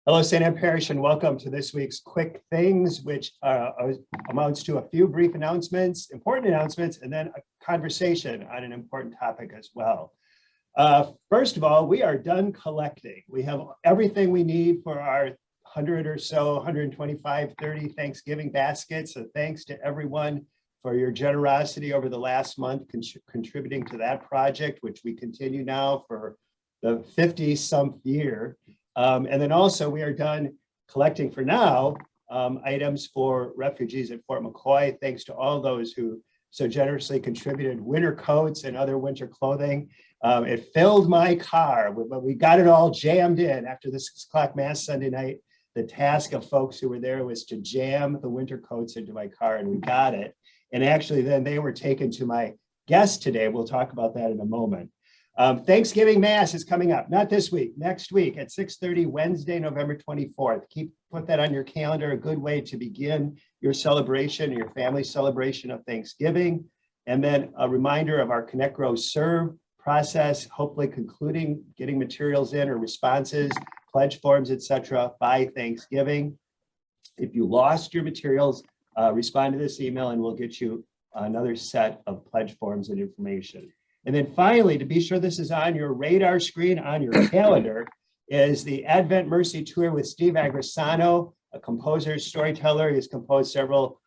Hello, St. Anne Parish, and welcome to this week's Quick Things, which amounts to a few brief announcements, important announcements, and then a conversation on an important topic as well. First of all, we are done collecting. We have everything we need for our 100 or so, 125, 30 Thanksgiving baskets. So thanks to everyone for your generosity over the last month, contributing to that project, which we continue now for the 50-something year. And then also we are done collecting for now items for refugees at Fort McCoy, thanks to all those who so generously contributed winter coats and other winter clothing. It filled my car, but we got it all jammed in after the 6 o'clock Mass Sunday night. The task of folks who were there was to jam the winter coats into my car, and we got it. And actually then they were taken to my guest today. We'll talk about that in a moment. Thanksgiving Mass is coming up, not this week, next week at 6:30, Wednesday, November 24th. Put that on your calendar, a good way to begin your celebration, your family celebration of Thanksgiving. And then a reminder of our Connect, Grow, Serve process, hopefully concluding getting materials in or responses, pledge forms, etc. by Thanksgiving. If you lost your materials, respond to this email and we'll get you another set of pledge forms and information. And then finally, to be sure this is on your radar screen, on your calendar, is the Advent Mercy Tour with Steve Agrisano, a composer, storyteller. He's composed several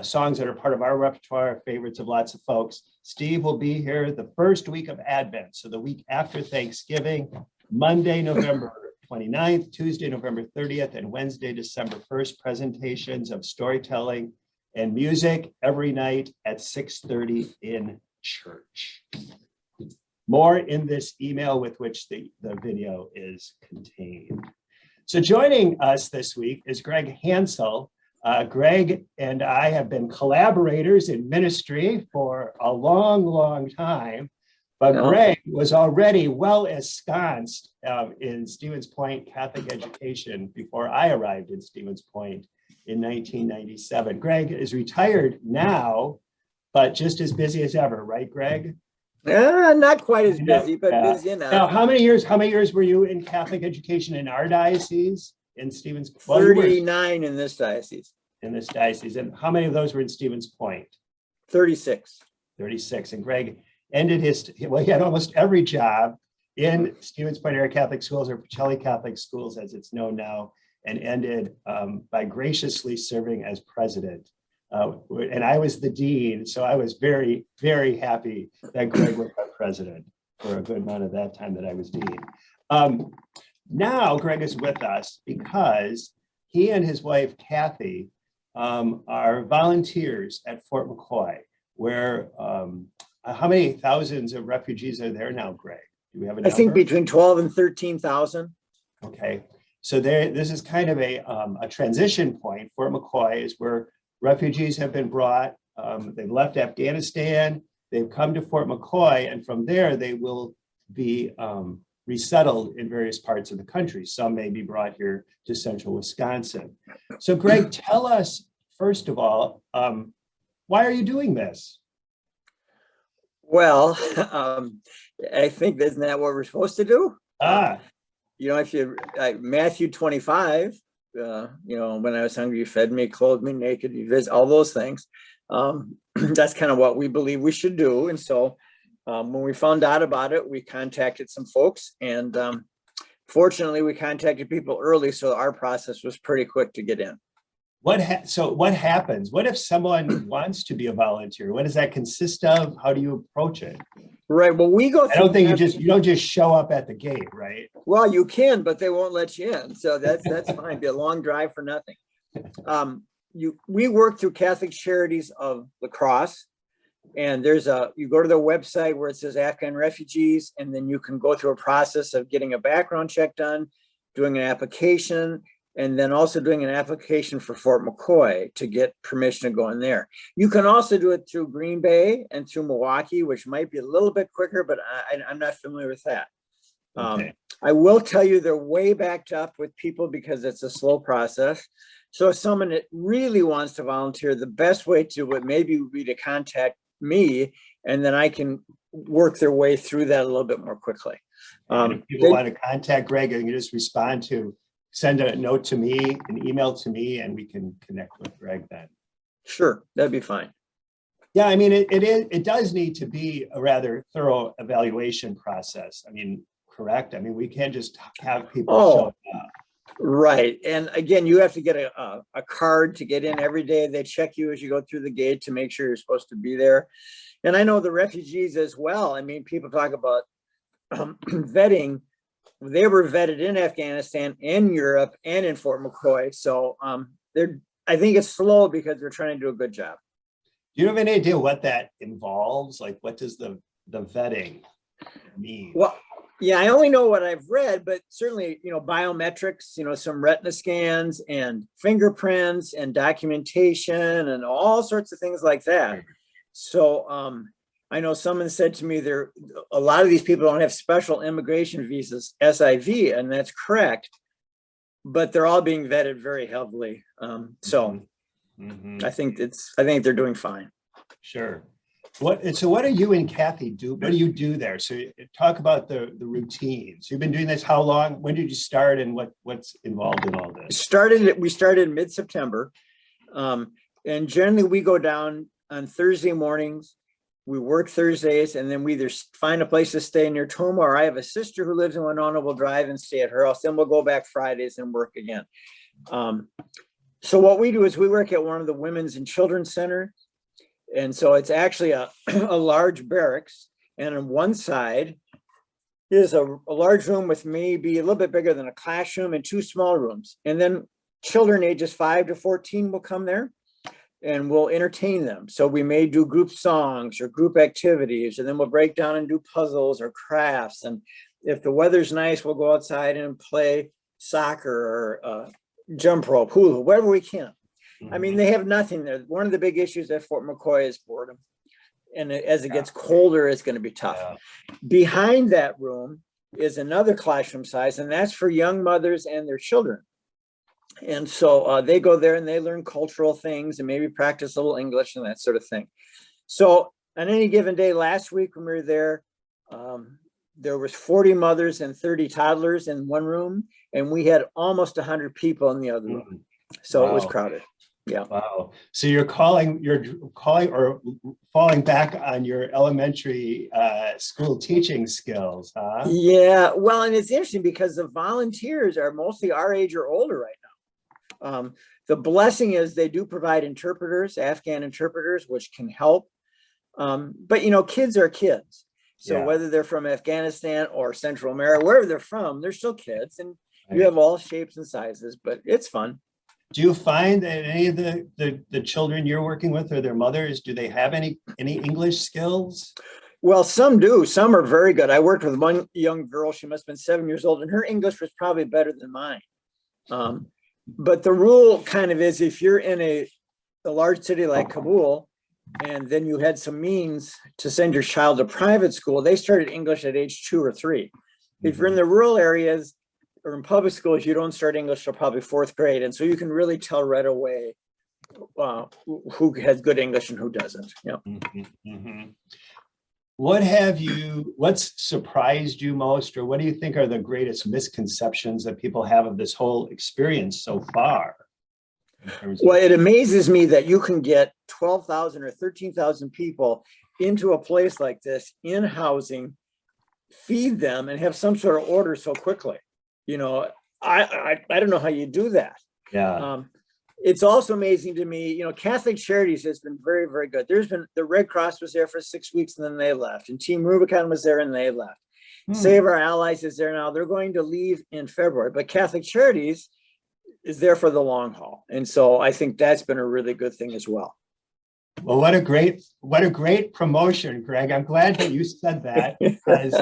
songs that are part of our repertoire, favorites of lots of folks. Steve will be here the first week of Advent, so the week after Thanksgiving, Monday, November 29th, Tuesday, November 30th, and Wednesday, December 1st, presentations of storytelling and music every night at 6:30 in church. More in this email with which the video is contained. So joining us this week is Greg Hansel. Greg and I have been collaborators in ministry for a long, long time, but Greg was already well ensconced in Stevens Point Catholic education before I arrived in Stevens Point in 1997. Greg is retired now, but just as busy as ever, right, Greg? Not quite as busy, but busy enough. Now, how many years were you in Catholic education in our diocese in Stevens? 39 in this diocese. In this diocese, and how many of those were in Stevens Point? 36. 36. And Greg ended he had almost every job in Stevens Point Area Catholic Schools, or Pacelli Catholic Schools as it's known now, and ended by graciously serving as president. And I was the dean, so I was very, very happy that Greg was our president for a good amount of that time that I was dean. Now Greg is with us because he and his wife, Kathy, are volunteers at Fort McCoy, where how many thousands of refugees are there now, Greg? Do we have a number? I think between 12 and 13,000. Okay, so this is kind of a transition point. Fort McCoy is where refugees have been brought. They've left Afghanistan, they've come to Fort McCoy, and from there they will be resettled in various parts of the country. Some may be brought here to central Wisconsin. So Greg, tell us, first of all, why are you doing this? Well, I think isn't that what we're supposed to do? If you Matthew 25, when I was hungry, you fed me, clothed me, naked, you visit, all those things. That's kind of what we believe we should do. And so when we found out about it, we contacted some folks, and fortunately we contacted people early, so our process was pretty quick to get in. So what happens? What if someone wants to be a volunteer? What does that consist of? How do you approach it? Right. Well, we go through. I don't think you don't just show up at the gate, right? Well, you can, but they won't let you in. So that's fine. It'd be a long drive for nothing. We work through Catholic Charities of La Crosse, and you go to their website where it says Afghan refugees, and then you can go through a process of getting a background check done, doing an application, and then also doing an application for Fort McCoy to get permission to go in there. You can also do it through Green Bay and through Milwaukee, which might be a little bit quicker, but I'm not familiar with that. Okay. I will tell you they're way backed up with people because it's a slow process. So if someone that really wants to volunteer, the best way to do it maybe would be to contact me, and then I can work their way through that a little bit more quickly. If people want to contact Greg, you can just respond to send a note to me, an email to me, and we can connect with Greg then. Sure, that'd be fine. Yeah, I mean, it does need to be a rather thorough evaluation process. I mean, correct? I mean, we can't just have people show up. Right. And again, you have to get a card to get in every day. They check you as you go through the gate to make sure you're supposed to be there. And I know the refugees as well. I mean, people talk about vetting. They were vetted in Afghanistan and Europe and in Fort McCoy. So I think it's slow because they're trying to do a good job. Do you have any idea what that involves? Like, what does the vetting mean? Well, yeah, I only know what I've read, but certainly, biometrics, some retina scans and fingerprints and documentation and all sorts of things like that. So I know someone said to me a lot of these people don't have special immigration visas, SIV, and that's correct, but they're all being vetted very heavily. I think they're doing fine. Sure. So what do you and Kathy do? What do you do there? So talk about the routine. So you've been doing this how long? When did you start, and what's involved in all this? We started mid-September. And generally we go down on Thursday mornings. We work Thursdays, and then we either find a place to stay near Toma, or I have a sister who lives in Winona. We'll drive and stay at her house. Then we'll go back Fridays and work again. So what we do is we work at one of the women's and children's centers. And so it's actually a large barracks, and on one side is a large room with maybe a little bit bigger than a classroom and 2 small rooms. And then children ages 5 to 14 will come there, and we'll entertain them. So we may do group songs or group activities, and then we'll break down and do puzzles or crafts. And if the weather's nice, we'll go outside and play soccer or jump rope, hula, whatever we can. I mean, they have nothing there. One of the big issues at Fort McCoy is boredom. And as it gets colder, it's going to be tough. Yeah. Behind that room is another classroom size, and that's for young mothers and their children. And so they go there and they learn cultural things and maybe practice a little English and that sort of thing. So on any given day, last week when we were there, there was 40 mothers and 30 toddlers in one room, and we had almost 100 people in the other room. So It was crowded. Yeah. Wow. So you're calling or falling back on your elementary school teaching skills, huh? Yeah. Well, and it's interesting because the volunteers are mostly our age or older right now. The blessing is they do provide interpreters, Afghan interpreters, which can help. But kids are kids. So whether they're from Afghanistan or Central America, wherever they're from, they're still kids, and you have all shapes and sizes, but it's fun. Do you find that any of the children you're working with or their mothers, do they have any English skills? Well, some do. Some are very good. I worked with one young girl. She must have been 7 years old, and her English was probably better than mine. But the rule kind of is, if you're in a large city like Kabul, and then you had some means to send your child to private school, they started English at age 2 or 3. If you're in the rural areas or in public schools, you don't start English till probably 4th grade. And so you can really tell right away who has good English and who doesn't. Yeah. What's surprised you most, or what do you think are the greatest misconceptions that people have of this whole experience so far? Well, it amazes me that you can get 12,000 or 13,000 people into a place like this in housing, feed them, and have some sort of order so quickly. I don't know how you do that. Yeah. It's also amazing to me, Catholic Charities has been very, very good. The Red Cross was there for 6 weeks and then they left, and Team Rubicon was there and they left. Save Our Allies is there now. They're going to leave in February, but Catholic Charities is there for the long haul. And so I think that's been a really good thing as well. Well, what a great promotion, Greg. I'm glad that you said that, because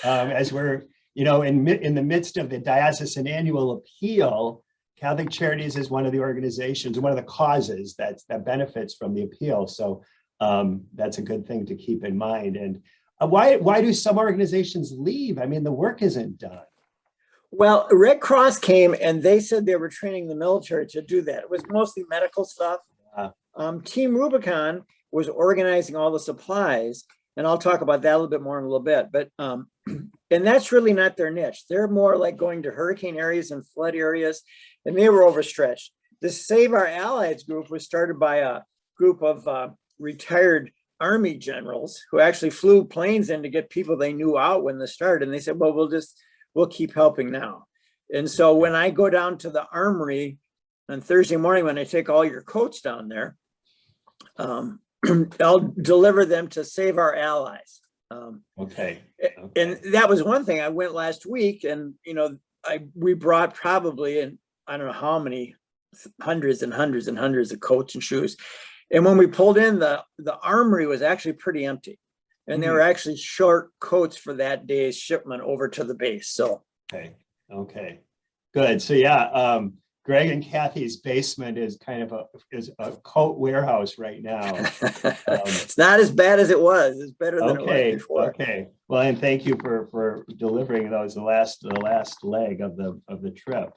as we're, in the midst of the diocesan annual appeal, Catholic Charities is one of the organizations, one of the causes that benefits from the appeal. So that's a good thing to keep in mind. And why do some organizations leave? I mean, the work isn't done. Well, Red Cross came and they said they were training the military to do that. It was mostly medical stuff. Team Rubicon was organizing all the supplies, And I'll talk about that a little bit more in a little bit, but, and that's really not their niche. They're more like going to hurricane areas and flood areas, and they were overstretched. The Save Our Allies group was started by a group of retired Army generals who actually flew planes in to get people they knew out when this started. And they said, well, we'll keep helping now. And so when I go down to the armory on Thursday morning, when I take all your coats down there, I'll deliver them to Save Our Allies. Okay. And that was one thing. I went last week, and we brought probably, and I don't know how many, hundreds and hundreds and hundreds of coats and shoes. And when we pulled in, the armory was actually pretty empty, and they were actually short coats for that day's shipment over to the base. So okay, good. So yeah, Greg and Kathy's basement is kind of a coat warehouse right now. It's not as bad as it was. It's better than it was before. Okay. Well, and thank you for delivering those the last leg of the trip.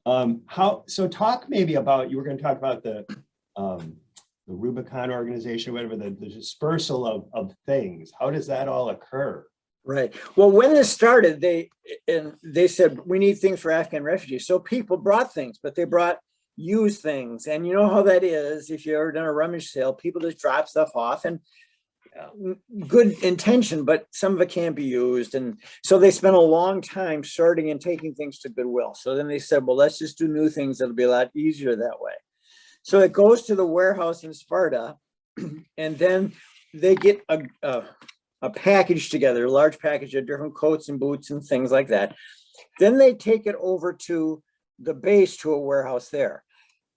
So talk maybe about, you were going to talk about the Rubicon organization, whatever, the dispersal of things. How does that all occur? Right. Well, when this started, they said, we need things for Afghan refugees. So people brought things, but they brought used things. And you know how that is. If you've ever done a rummage sale, people just drop stuff off, and good intention, but some of it can't be used. And so they spent a long time sorting and taking things to Goodwill. So then they said, well, let's just do new things. It'll be a lot easier that way. So it goes to the warehouse in Sparta, and then they get a package together, a large package of different coats and boots and things like that. Then they take it over to the base, to a warehouse there.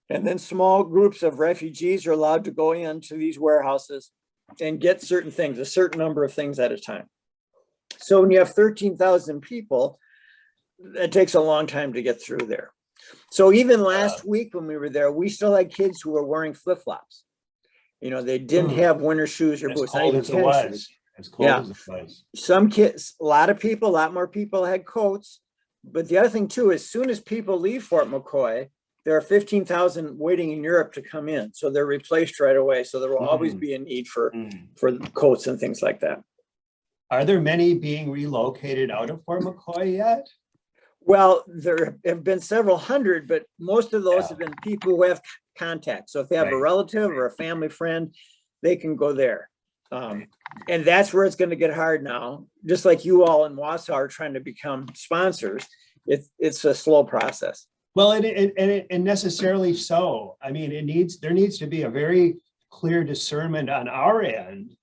And then small groups of refugees are allowed to go into these warehouses and get certain things, a certain number of things at a time. So when you have 13,000 people, it takes a long time to get through there. So even last week when we were there, we still had kids who were wearing flip-flops. They didn't have winter shoes or boots. Cold as it was. As cold as it was. Some kids, a lot more people had coats. But the other thing too, as soon as people leave Fort McCoy, there are 15,000 waiting in Europe to come in. So they're replaced right away. So there will always be a need for coats and things like that. Are there many being relocated out of Fort McCoy yet? Well, there have been several hundred, but most of those have been people who have contact. So if they have a relative or a family friend, they can go there. And that's where it's going to get hard now. Just like you all in Wausau are trying to become sponsors, it's a slow process. Well, and necessarily so. I mean, there needs to be a very clear discernment on our end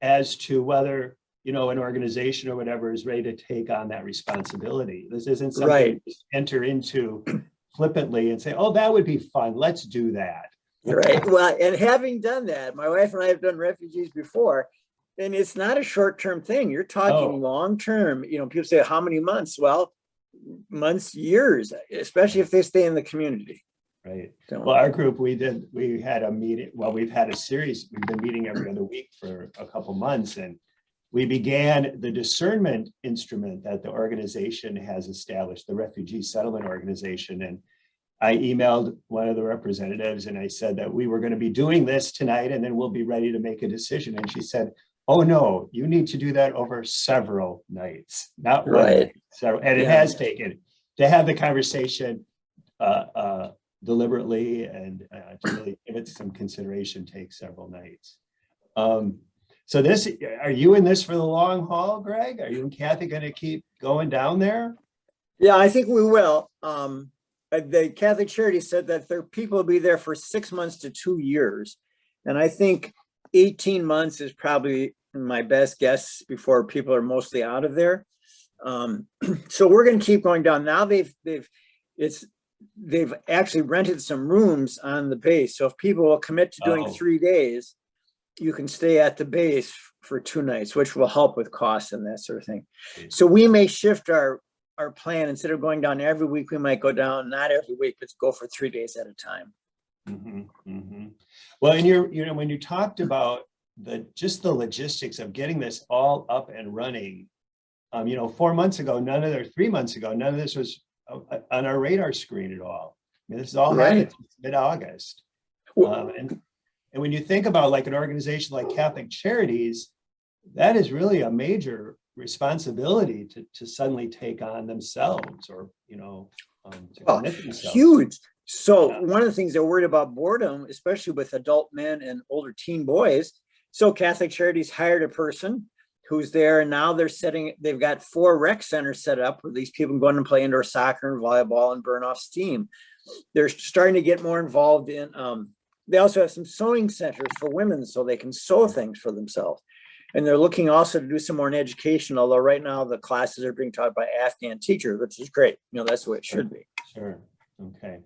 as to whether an organization or whatever is ready to take on that responsibility. This isn't something to just enter into flippantly and say, oh, that would be fun. Let's do that. Right. Well, and having done that, my wife and I have done refugees before, and it's not a short-term thing. You're talking long-term. People say, how many months? Well, months, years, especially if they stay in the community. Right. Well, our group, we had a meeting. Well, we've had a series. We've been meeting every other week for a couple months, and we began the discernment instrument that the organization has established, the Refugee Settlement Organization. And I emailed one of the representatives and I said that we were going to be doing this tonight and then we'll be ready to make a decision. And she said, oh no, you need to do that over several nights, not one night. And it has taken to have the conversation deliberately and to really give it some consideration, takes several nights. So are you in this for the long haul, Greg? Are you and Kathy going to keep going down there? Yeah, I think we will. The Catholic Charity said that their people will be there for 6 months to 2 years. And I think 18 months is probably my best guess before people are mostly out of there. So we're going to keep going down. Now they've actually rented some rooms on the base. So if people will commit to doing 3 days, you can stay at the base for 2 nights, which will help with costs and that sort of thing. So we may shift our plan. Instead of going down every week, we might go down, not every week, but go for 3 days at a time. Well, and when you talked about just the logistics of getting this all up and running, 4 months ago, 3 months ago, none of this was on our radar screen at all. I mean, this is all happened mid-August. And when you think about like an organization like Catholic Charities, that is really a major responsibility to suddenly take on themselves, or, to Oh, commit themselves. huge. So Yeah. one of the things they're worried about boredom, especially with adult men and older teen boys. So Catholic Charities hired a person who's there, and now they've got 4 rec centers set up where these people go in and play indoor soccer and volleyball and burn off steam. They're starting to get more involved in, they also have some sewing centers for women so they can sew things for themselves. And they're looking also to do some more in education, although right now the classes are being taught by Afghan teachers, which is great. That's the way it should be. Sure. Okay.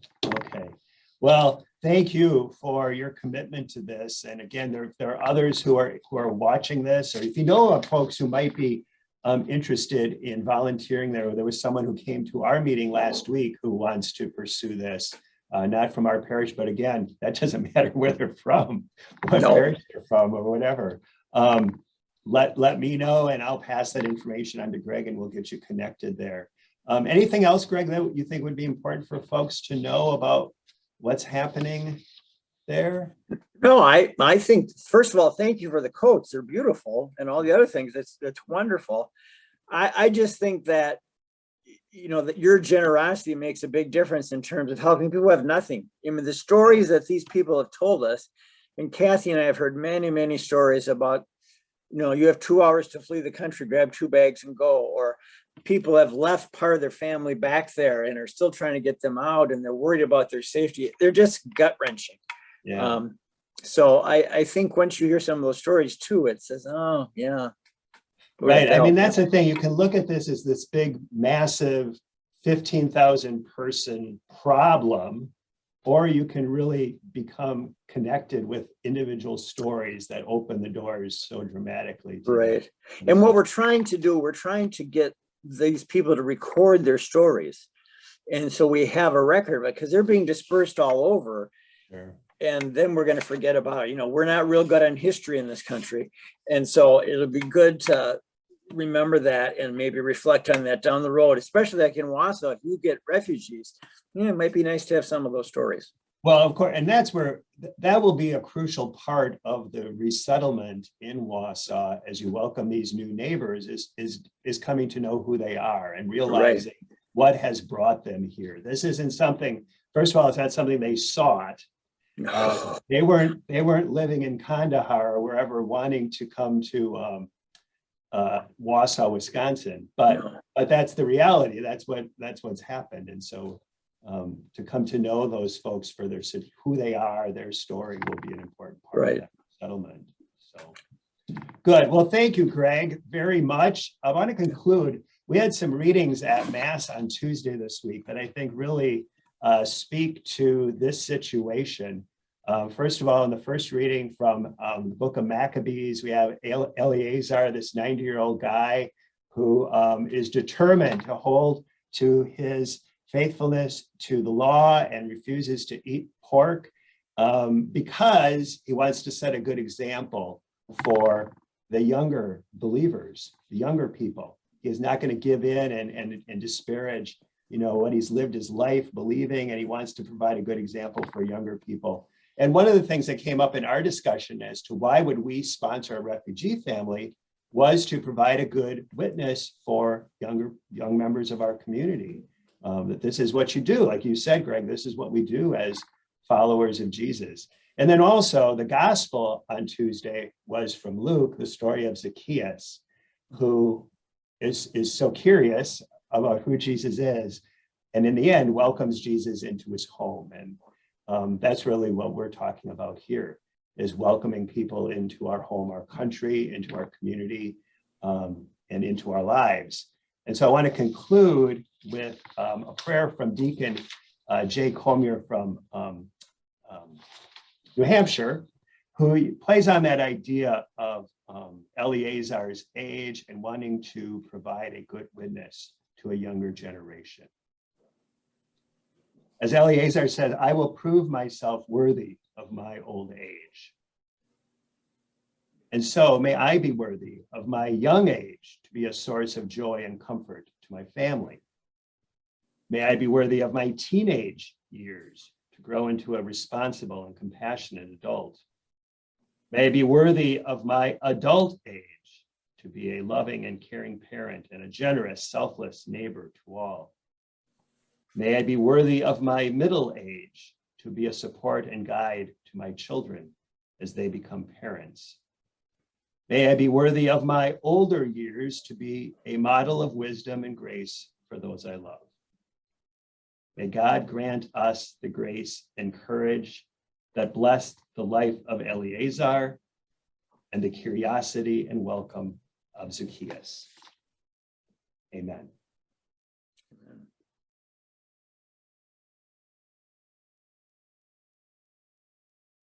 Well, thank you for your commitment to this. And again, there are others who are watching this, or if you know of folks who might be interested in volunteering there. There was someone who came to our meeting last week who wants to pursue this, not from our parish, but again, that doesn't matter where they're from, what parish they're from, or whatever. Let me know, and I'll pass that information on to Greg, and we'll get you connected there. Anything else, Greg, that you think would be important for folks to know about what's happening there? No, I think, first of all, thank you for the coats. They're beautiful, and all the other things. It's wonderful. I just think that, that your generosity makes a big difference in terms of helping people who have nothing. I mean, the stories that these people have told us, and Kathy and I have heard many, many stories about, you have 2 hours to flee the country, grab 2 bags and go, or people have left part of their family back there and are still trying to get them out, and they're worried about their safety. They're just gut wrenching. Yeah. So I think once you hear some of those stories too, it says, oh yeah. Right. I mean, that's the thing. You can look at this as this big, massive 15,000 person problem, or you can really become connected with individual stories that open the doors so dramatically. Right. And what we're trying to do, we're trying to get these people to record their stories. And so we have a record, because they're being dispersed all over. Sure. And then we're going to forget about it. We're not real good on history in this country. And so it'll be good to remember that and maybe reflect on that down the road, especially like in Wausau. If you get refugees, it might be nice to have some of those stories. Well, of course, and that's where that will be a crucial part of the resettlement in Wausau as you welcome these new neighbors is coming to know who they are and realizing what has brought them here. This isn't something, first of all, it's not something they sought. They weren't living in Kandahar or wherever wanting to come to Wausau, Wisconsin, but that's the reality. That's what's happened. And so to come to know those folks for their city, who they are, their story will be an important part of that settlement. So good. Well, thank you, Greg, very much. I want to conclude. We had some readings at Mass on Tuesday this week that I think really speak to this situation. First of all, in the first reading from the book of Maccabees, we have Eleazar, this 90-year-old guy who is determined to hold to his faithfulness to the law and refuses to eat pork because he wants to set a good example for the younger believers, the younger people. He is not going to give in and disparage, what he's lived his life believing, and he wants to provide a good example for younger people. And one of the things that came up in our discussion as to why would we sponsor a refugee family was to provide a good witness for young members of our community. That this is what you do. Like you said, Greg, this is what we do as followers of Jesus. And then also the gospel on Tuesday was from Luke, the story of Zacchaeus, who is so curious about who Jesus is, and in the end welcomes Jesus into his home. And that's really what we're talking about here, is welcoming people into our home, our country, into our community, and into our lives. And so I want to conclude with a prayer from Deacon Jay Comier from New Hampshire, who plays on that idea of Eleazar's age and wanting to provide a good witness to a younger generation. As Eleazar said, I will prove myself worthy of my old age. And so may I be worthy of my young age to be a source of joy and comfort to my family. May I be worthy of my teenage years to grow into a responsible and compassionate adult. May I be worthy of my adult age to be a loving and caring parent and a generous, selfless neighbor to all. May I be worthy of my middle age to be a support and guide to my children as they become parents. May I be worthy of my older years to be a model of wisdom and grace for those I love. May God grant us the grace and courage that blessed the life of Eleazar and the curiosity and welcome of Zacchaeus. Amen. Amen.